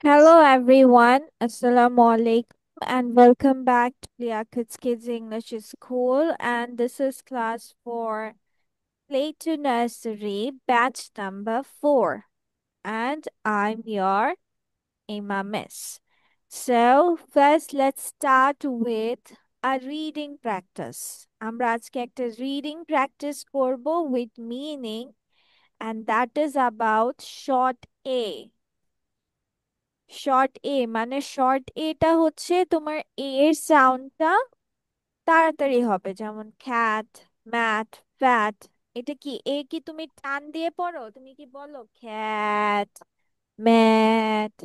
Hello everyone, Assalamu alaikum and welcome back to Liaquat's Kids English School, and this is class for Play to Nursery batch number 4, and I'm your Ima Miss. So first let's start with a reading practice. আমরা আজকে একটা reading practice করব with meaning, and that is about short A. Short A মানে short এটা হচ্ছে তোমার এ এর সাউন্ডটা তাড়াতাড়ি হবে, যেমন খ্যাট, ম্যাট, ফ্যাট। এটা কি এ কি তুমি টান দিয়ে পড়ো? তুমি কি বলো খ্যাট, ম্যাট,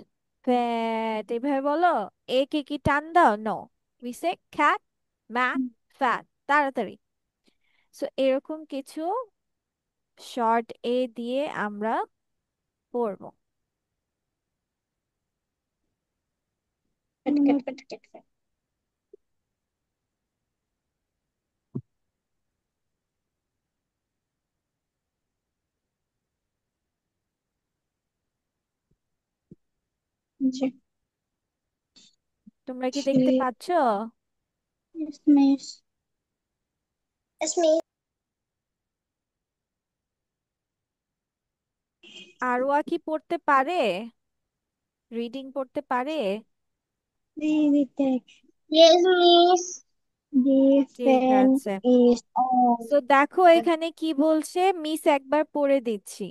ফ্যাট এভাবে বলো? এ কে কি টান দাও? No, we say cat, mat, fat তাড়াতাড়ি। সো এরকম কিছু শর্ট এ দিয়ে আমরা পড়বো। জি। তোমরা কি জি। দেখতে পাচ্ছো? Yes, miss. Yes, miss. আরোয়া কি পড়তে পারে? রিডিং পড়তে পারে? The tech. Yes, miss. The ঠিক fan আছে। is on. তো দেখো এখানে কি বলছে, মিস একবার পড়ে দিচ্ছি।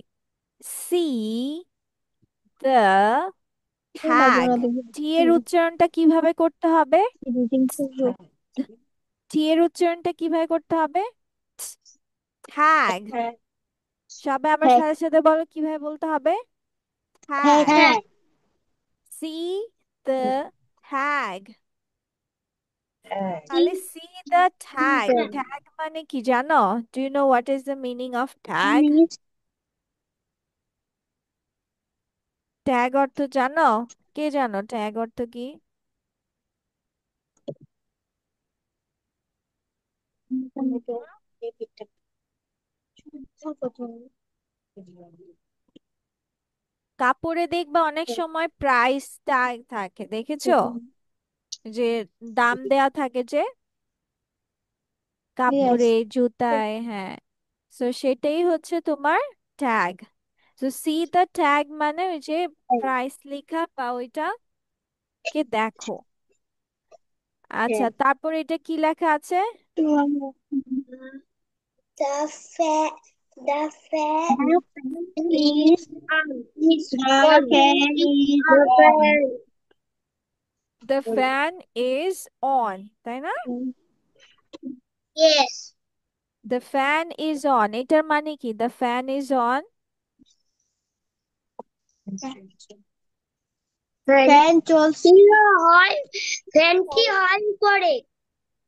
C the tag. টি এর উচ্চারণটা কিভাবে করতে হবে? টি এর উচ্চারণটা কিভাবে করতে হবে? ট্যাগ। সবাই আমার সাথে সাথে বলো কিভাবে বলতে হবে? ট্যাগ। See the tag. তাহলে সি দ্য ট্যাগ, ট্যাগ মানে কি জানো? Do you know what is the meaning of tag? Miss. Tag অর্থ জানো? কে জানো ট্যাগ অর্থ কি? কাপড়ে দেখবা অনেক সময় প্রাইস ট্যাগ থাকে, দেখেছো? যে দাম দেয়া থাকে যে কাপড়ে, Yes. জুতায়, হ্যাঁ। তো সেটাই হচ্ছে তোমার ট্যাগ। তো সি দ্য ট্যাগ মানে ওই যে প্রাইস লেখা বা ওইটা কে দেখো। আচ্ছা, তারপর এটা কি লেখা আছে? The fan, the fan is on. The fan is on. The fan is on, তাই না? Yes. The fan is on এটার মানে কি? The fan is on fan চলছে হয়, ফ্যানটি হয় করে।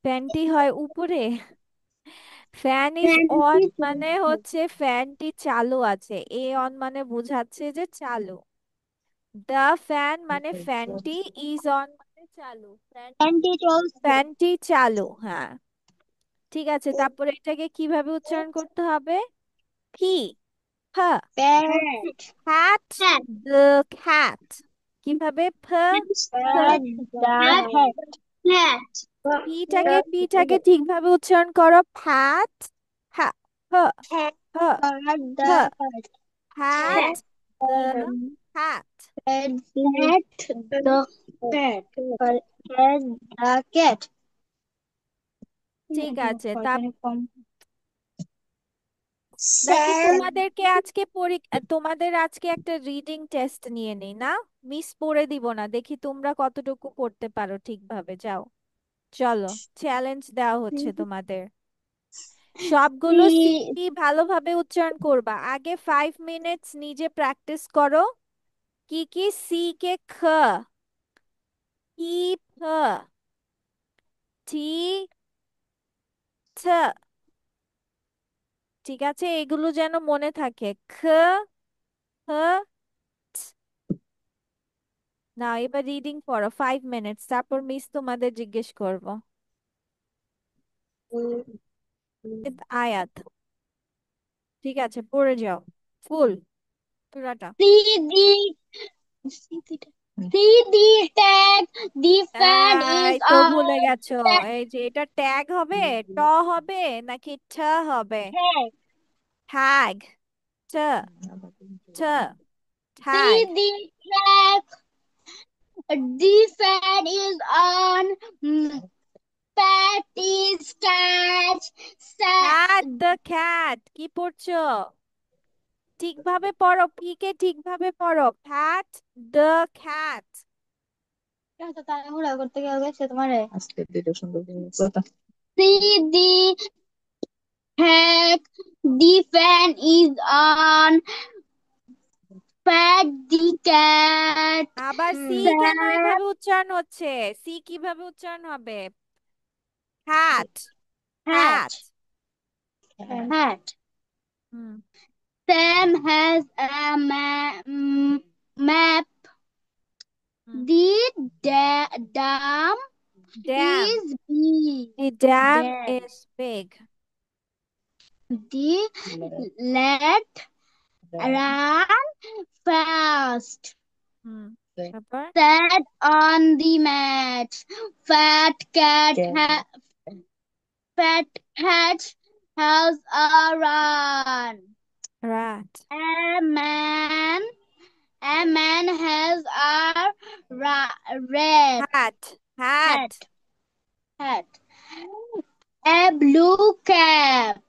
ফ্যানটি হয় উপরে। ফ্যান ইজ ফ্যানটি অন মানে চলছে। হচ্ছে ফ্যানটি চালু আছে, এ অন মানে বোঝাচ্ছে যে চালু। দ্য ফ্যান মানে ফ্যানটি, ইজ অন মানে চালু, ফ্যানটি চলছে। ফ্যানটি চালু, হ্যাঁ। ঠিক আছে, তারপরে এটাকে কিভাবে উচ্চারণ করতে হবে? ফি, ফ, fan. Hat, fan. The cat. কিভাবে? ফ, ফ। Fan the hat. ফ্যাট। পিটাকে ঠিকভাবে উচ্চারণ করো, ফ্যাট, হ্যাঁ, ফ, ফ্যাট ফ, ফ, the hat. Hat, fat the hat. the cat. Cat the cat. ঠিক আছে, নাকি তোমাদেরকে আজকে তোমাদের আজকে একটা রিডিং টেস্ট নিয়ে নেই না? মিস পড়ে দিব না, দেখি তোমরা কতটুকু পড়তে পারো ঠিকভাবে। যাও, চলো, চ্যালেঞ্জ দেওয়া হচ্ছে তোমাদের। সবগুলো সিপি ভালোভাবে উচ্চারণ করবা। আগে 5 মিনিটস নিজে প্র্যাকটিস করো। কি কি? সি কে খ, ই ফ, টি ঠ। ঠিক আছে, এগুলো যেন মনে থাকে। খ, হ, না এবার রিডিং পড়ো 5 মিনিটস, তারপর মিস তোমাদের জিজ্ঞেস করব। আয়াত, ঠিক আছে, পড়ে যাও ফুল পুরাটা। Read it. See the tag. The fat is এই তো on ভুলে গেছো। tag. এই যে এটা ট্যাগ হবে, ট হবে নাকি ঠ হবে? ট্যাগ, ট, ঠ, tag. See the tag. The fat is on. Fat is cat. Cat, the cat. কি পড়ছো? ঠিকভাবে পড়ো, পি কে ঠিকভাবে পড়ো। Fat, the cat. তাড়াহুড়া করতে গিয়ে সে তোমার আজকে দুটো সুন্দর কথা See the tag. The fan is on. Fat the cat. আবার সি কেন Fat এভাবে উচ্চারণ হচ্ছে? সি কিভাবে উচ্চারণ হবে? Hat, hat. hat. Hat. Hmm, Sam has a map. Hmm. The dam dam, is big. a dam Dam. is big. The lad ran fast. হুম, তারপর Sat on the mat. Fat cat. Fat cat has a run. rat, A man. A man has a red hat, hat, hat. Hat. A blue cap.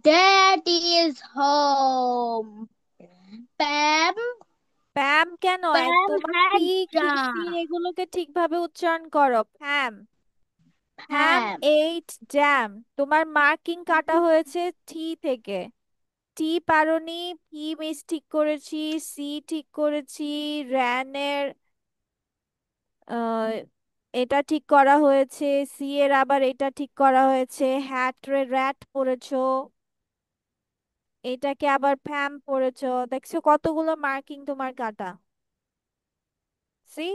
That is home. Pam. প্যাম কেন? Pam তোমার P, had কি, C jam. এগুলোকে ঠিকভাবে উচ্চারণ করো। প্যাম, হ্যাম Pam. Eight jam. তোমার marking কাটা হয়েছে টি থেকে। টি পারোনি, পি মিস ঠিক করেছি, সি ঠিক করেছি, র্যানের এটা ঠিক করা হয়েছে, সি এর আবার এটা ঠিক করা হয়েছে, হ্যাট রে র্যাট পড়েছো, এটাকে আবার ফ্যাম পড়েছো। দেখছো কতগুলো মার্কিং তোমার কাটা? সি,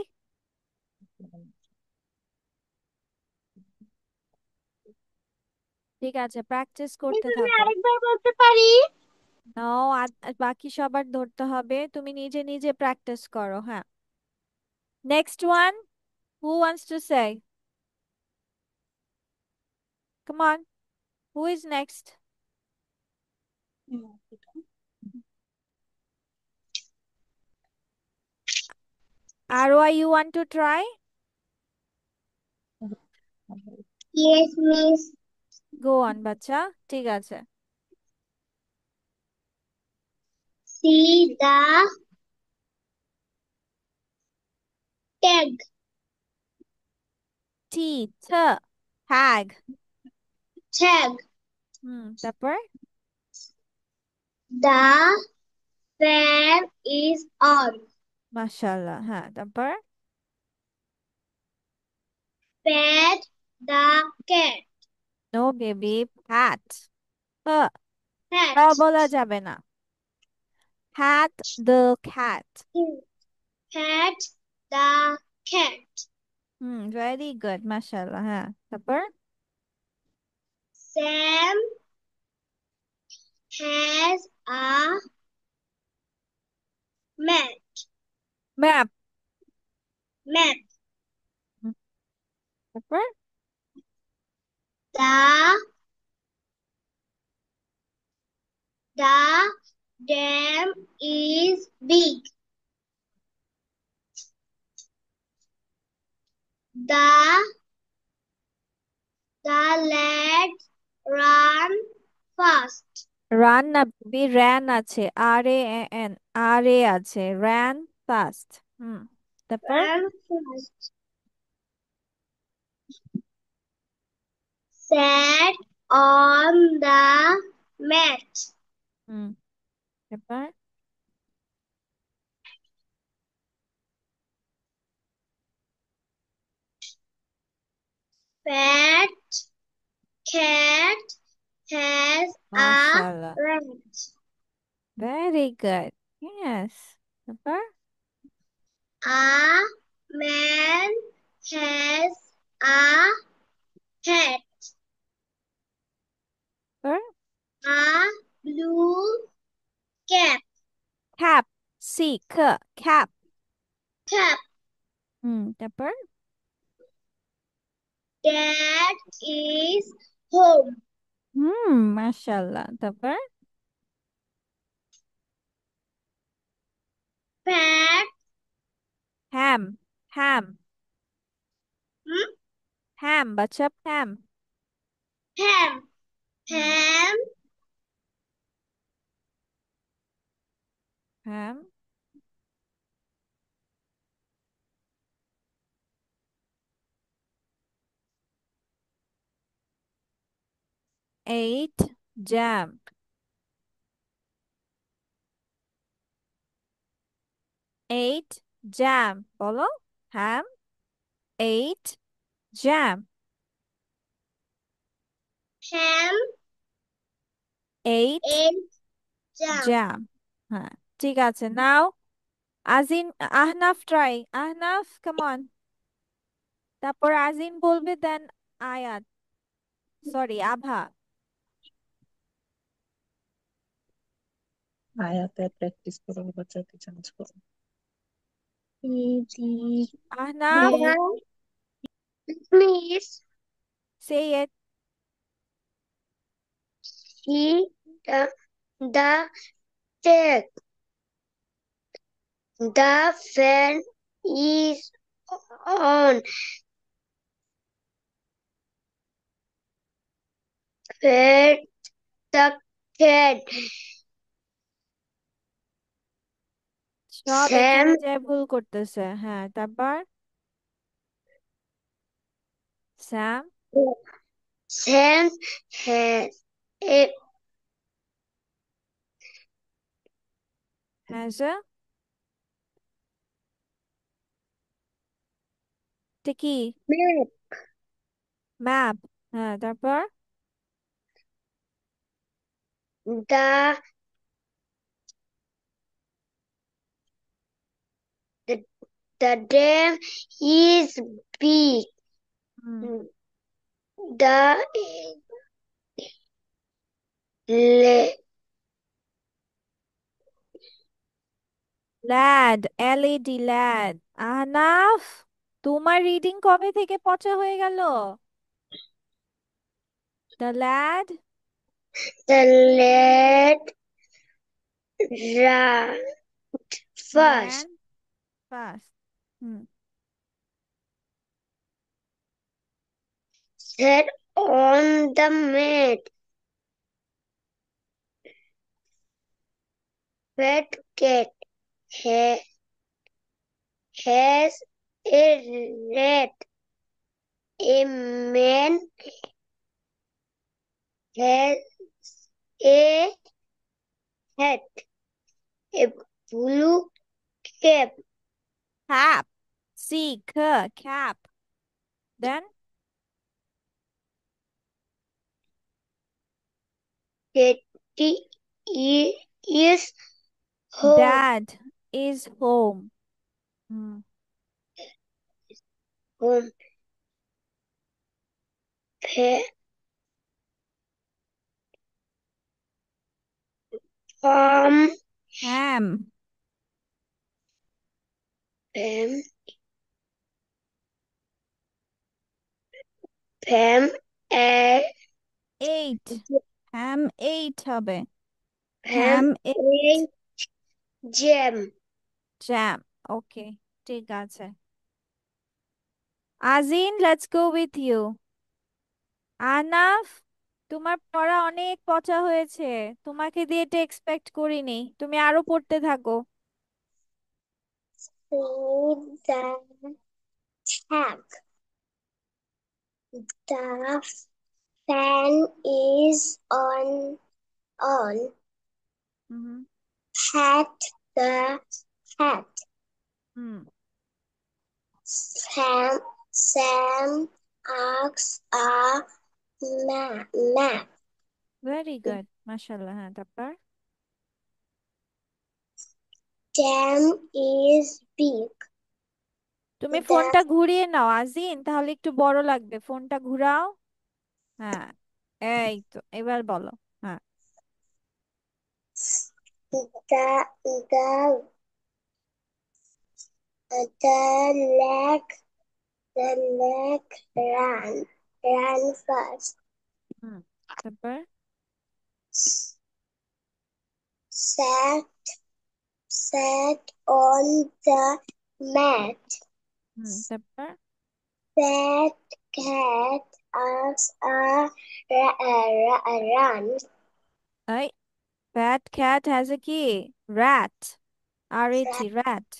ঠিক আছে, প্র্যাকটিস করতে আমি থাকো। আরেকবার বলতে পারি? নাও, বাকি সবার ধরতে হবে, তুমি নিজে নিজে প্র্যাকটিস করো। হ্যাঁ, next one, who wants to say? Come on, who is next? Arwa, you want to try? Yes, miss. Go on, বাচ্চা, ঠিক আছে। See the tag. টি, থ, tag। Tag. তারপর The fan is on. মাশাআল্লাহ। হ্যাঁ, তারপর Pet the cat. No baby, pat, হ, হ Hat. বলা যাবে না। Pat the cat. Pet the cat. Very good, মাশাআল্লাহ। হ্যাঁ, তারপর Sam has a mat. Map. Map. তারপর The the dam is big. The lads run fast. Run না বেবি, র্যান আছে, আর এ এন, আর এ আছে, র্যান ফাস্ট। তারপর Run fast. Sat on the mat. হুম, তারপর Fat cat has a মাশাআল্লাহ, rat. Very good, yes. তারপর A man has a hat. তারপর A blue cap. Cap, C, খ, cap. Cap. তারপর Dad is home. মাশাআল্লাহ। তারপর Fat. হ্যাম, হ্যাম, Hmm? Ham বাচ্চা, ham. Ham. Hmm, Ham. Ham, 8 jam, 8 jam বলো। Ham, 8 jam, Ham. 8 Egg. Jam. Jam. হ্যাঁ, ঠিক আছে। Now Azin, Ahnaf try, Ahnaf come on. তারপর আজিন বলবে, দেন আয়াত, সরি আভা। আয়াতে প্র্যাকটিস করো, বাচ্চাকে চ্যালেঞ্জ করো। Ahnaf, Please say it. see the text. The fan is on. Fed the cat. সব Sam এখানে যে ভুল করতেছে। হ্যাঁ, তারপর Sam Sam has a has a, এটা কি? map. ম্যাপ। হ্যাঁ, তারপর The the, the dam is big. Hmm, The le- lad, LED lad. Ahnaf, তোমার রিডিং কবে থেকে পচা হয়ে গেল? The lad the lad ran ran fast. fast. Hmm, Sat on the mat. Fat cat ha- has a rat. A man has a hat. A blue cap. cap, c c cap, then Daddy is home. dad is home. Hmm, Home. Fa- Farm. ham, Fam. Fam. A. 8 ham 8 হবে। Fam. ham 8 A. Jam. Jam. Okay, ঠিক আছে। Azin, let's go with you. Anaf, তোমার পড়া অনেক পচা হয়েছে, তোমাকে দিয়ে এটা এক্সপেক্ট করিনি, তুমি আরো পড়তে থাকো। See the tag. The fan is on. Hmm, Hat the hat. Hmm, Sam asks a map. Very good, মাশাআল্লাহ। হ্যাঁ, তারপর Dam is big. তুমি The ফোনটা ঘুরিয়ে নাও আজিন, তাহলে একটু বড় লাগবে, ফোনটা ঘুরাও। হ্যাঁ, এই তো এবার বলো। হ্যাঁ, the The leg, ran fast. তারপর Sat, sat on the mat. তারপর That cat asked a run. এই fat cat has a কি rat rat rat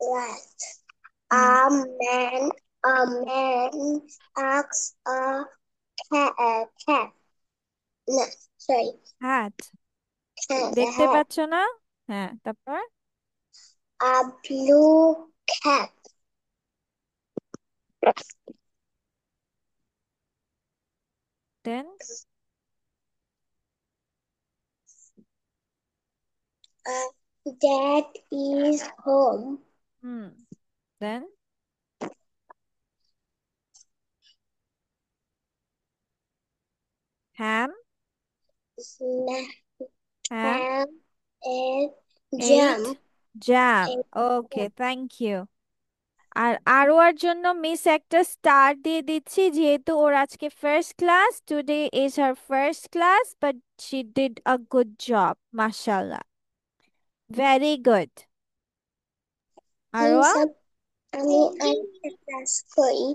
Rat. Hmm A man asked cat. No, sorry, hat cat. A দেখতে hat. পাচ্ছ না হ্যাঁ তারপর A blue cat. then Dad is home. Hmm then ham Snap ham and ate jump. jam okay thank you আর আরোয়ার জন্য miss একটা star দিয়ে দিচ্ছি যেহেতু ওর আজকে first class today is her first class but she did a good job মাশাআল্লাহ ভেরি গুড আরোয়া আমি একটা ক্লাস করি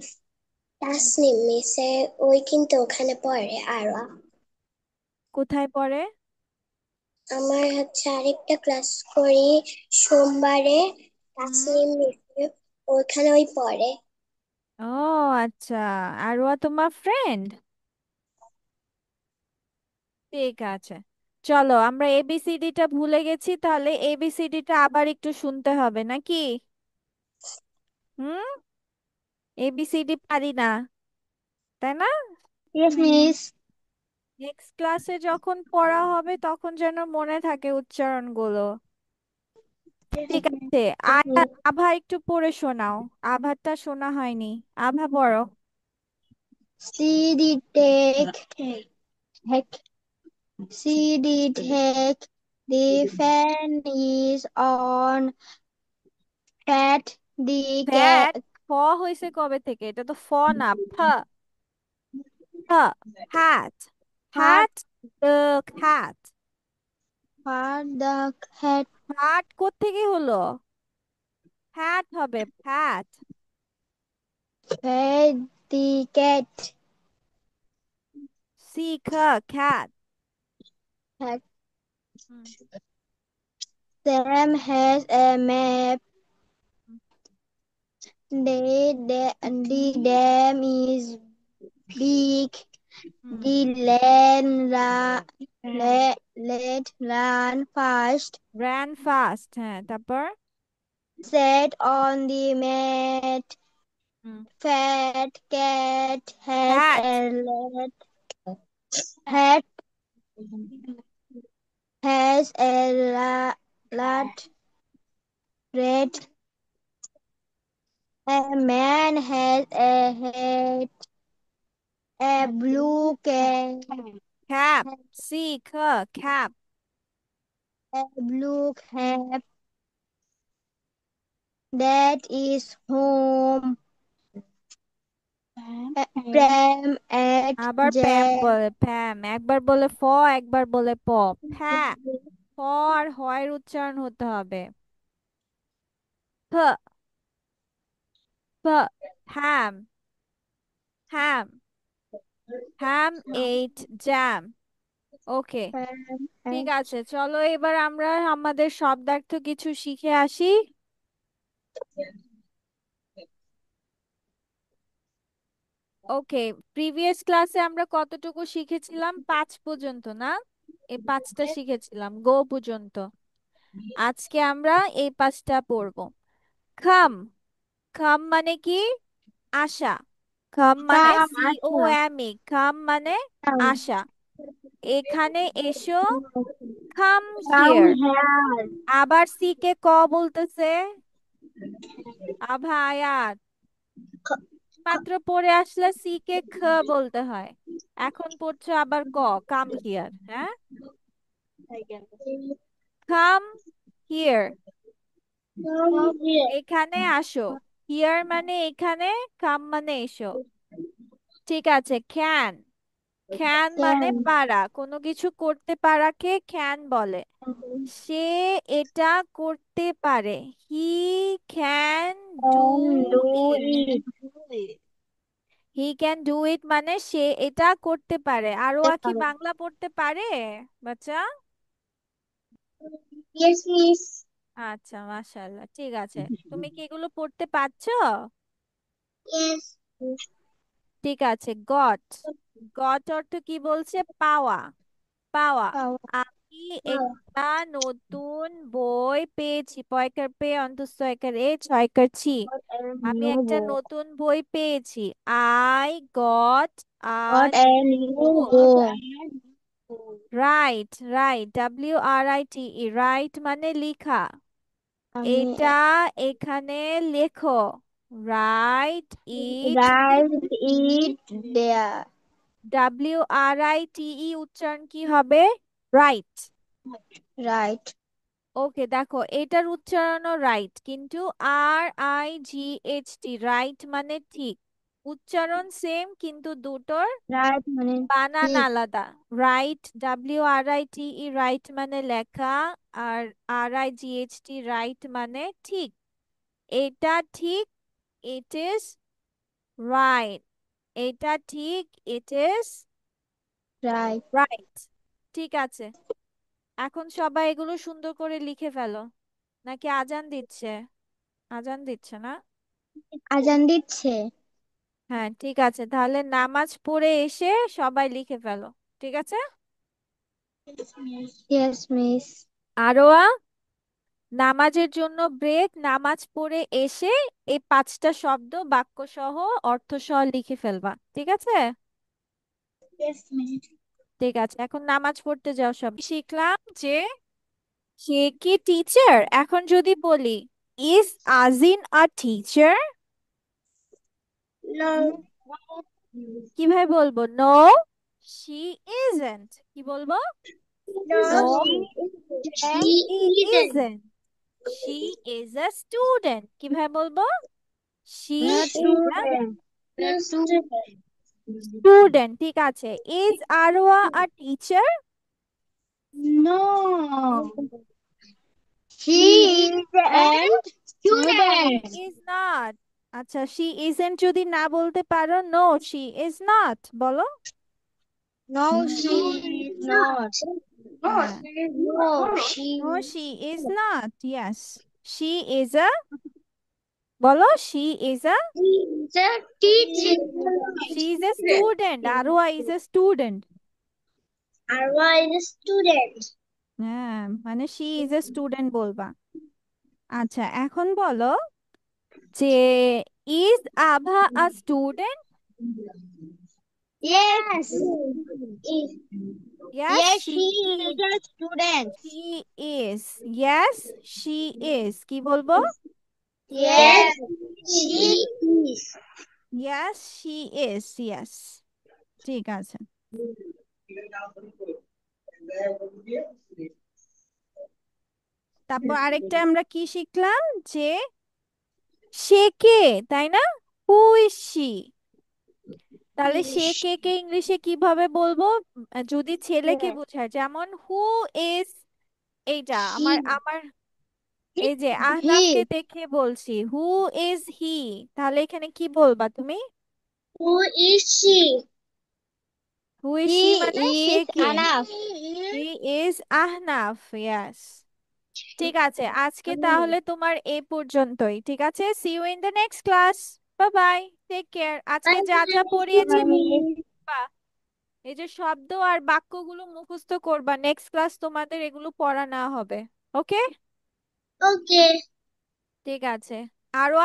তাসনিম মিসে ওই কিন্তু ওখানে পড়ে আর কোথায় পড়ে আমার আরেকটা ক্লাস করি সোমবারে হুম তাসনিম মিসে ওইখানে ওই পড়ে। ও আচ্ছা আরোয়া তোমার ফ্রেন্ড ঠিক আছে চলো আমরা এবিসিডিটা ভুলে গেছি তাহলে এবিসিডিটা আবার একটু শুনতে হবে নাকি হুম এবিসিডি পারি না তাই না ইয়েস মিস। নেক্সট ক্লাসে যখন পড়া হবে তখন যেন মনে থাকে উচ্চারণগুলো ঠিক আছে আভা একটু পড়ে শোনাও আভারটা শোনা হয়নি আভা পড়ো See the heck. See the heck. The fan is on. Cat. The cat. Fat ফ হয়েছে কবে থেকে এটা তো ফ না ফ ফ hat Hat. Hat the cat The cat. Hat কোত্থেকে হলো হ্যাট হবে fat Fed the cat. C খ cat Hat. Hmm, Sam has a map. The dam is big. Hmm. The land let run fast. ran fast হ্যাঁ তারপর Sat on the mat. Hmm Fat cat has hat a lat. Hat has a lat. Red. A man has a hat. A blue cat. cap C খ cap A blue cap. That is home. Pram at আবার প্যাম jam. বলে প্যাম একবার বলে ফ একবার বলে প ফ্যা ফ আর হয়ের উচ্চারণ হতে হবে ফ ফ হ্যাম হ্যাম হ্যাম এইট জ্যাম ওকে Pram ঠিক at আছে চলো এবার আমরা আমাদের শব্দার্থ কিছু শিখে আসি ওকে প্রিভিয়াস ক্লাসে আমরা কতটুকু শিখেছিলাম 5 পর্যন্ত না এই 5টা শিখেছিলাম গো পর্যন্ত আজকে আমরা এই 5টা পড়বো খাম খাম মানে কি আশা খাম মানে come সি ও আসা এম ই খাম মানে come আশা এখানে এসো খাম come হিয়ার here আবার সি কে ক বলতেছে আভা আয়াত মাত্র পড়ে আসলে সি কে খ বলতে হয় এখন পড়ছো আবার ক কাম হিয়ার হ্যাঁ কাম হিয়ার এখানে আসো। হিয়ার মানে এখানে, কাম মানে এসো। ঠিক আছে, ক্যান। ক্যান মানে পারা, কোনো কিছু করতে পারাকে ক্যান বলে। সে এটা করতে পারে। He can do it. He can do it মানে সে এটা করতে পারে। আরো কি বাংলা পড়তে পারে বাচ্চা? Yes, miss. আচ্ছা, মাশাআল্লাহ, ঠিক আছে। তুমি কি এগুলো পড়তে পারছো? Yes. ঠিক আছে, গট। গট অর্থ কি বলছে? পাওয়া। পাওয়া। আমি একটা নতুন বই পেয়েছি। পয়কার পে অন্তঃস্থয়কার এ ছয়কার ছি। আমি একটা নতুন বই পেয়েছি। I got a Got a new book. book. Right, right, WRITE, right মানে লেখা। আমি এটা এখানে লেখো। Right it. write it there. WRITE উচ্চারণ কি হবে? রাইট। Right. ওকে, দেখো এটার উচ্চারণও রাইট, কিন্তু RIGHT, রাইট মানে ঠিক। উচ্চারণ সেম, কিন্তু দুটোর Right মানে বানান ঠিক। আলাদা। রাইট, WRITE, রাইট মানে লেখা। আর RIGHT, রাইট মানে ঠিক। এটা ঠিক, ইট ইজ রাইট। এটা ঠিক, ইট ইজ Right. রাইট। ঠিক আছে, এখন সবাই এগুলো সুন্দর করে লিখে ফেলো। নাকি আজান দিচ্ছে? আজান দিচ্ছে না? আজান দিচ্ছে। হ্যাঁ, ঠিক আছে, তাহলে নামাজ পড়ে এসে সবাই লিখে ফেলো। ঠিক আছে। Yes, miss. আরোয়া, নামাজের জন্য ব্রেক। নামাজ পড়ে এসে এই 5টা শব্দ বাক্য সহ অর্থ সহ লিখে ফেলবা। ঠিক আছে। Yes, miss. ঠিক আছে, এখন নামাজ পড়তে যাও সব। শিখলাম যে সে কি টিচার। এখন যদি বলি, is Azin a teacher, No. কিভাবে বলবো? No, she isn't. কি বলবো? No, no, she he isn't. Isn't. She is a student. কিভাবে বলবো? She Not is a student. Not student. Student. ঠিক আছে, is Arwa a teacher? No. She is an she student. Is not. আচ্ছা, she isn't যদি না বলতে পারো, no she is not বলো। No, she is not. হ্যাঁ, No, no she she is not, yes. She is a, বলো, she is a, is a teacher. She is a student. Arwa is a student. Arwa is a student. হ্যাঁ, মানে she is a student বলবা। আচ্ছা, এখন বলো যে is আভা আ student? Yes. Yes Yes, she, she is a student. She is, yes she is. কি বলবো? Yes, she is. Yes she is, yes. ঠিক আছে। তারপর আরেকটা আমরা কি শিখলাম? যে সে কে, তাই না? হু ইজ শি। তাহলে সে কে কে ইংলিশে কিভাবে বলবো? যদি ছেলেকে বোঝায়, যেমন হু ইজ, এইটা আমার He, আমার এই যে আহনাফকে he, দেখে বলছি হু ইজ হি। তাহলে এখানে কি বলবা তুমি? who is she? Who is she মানে He সে is কে। Anaf. He is Ahnaf, yes. ঠিক আছে, আজকে তাহলে তোমার এই পর্যন্তই। ঠিক আছে, see you in the next class. Bye bye, take care. আজকে যা যা পড়িয়েছি পড়বা। এই যে শব্দ আর বাক্যগুলো মুখস্থ করবা, নেক্সট ক্লাস তোমাদের এগুলো পড়া না হবে। ওকে, Okay. ঠিক আছে। আরো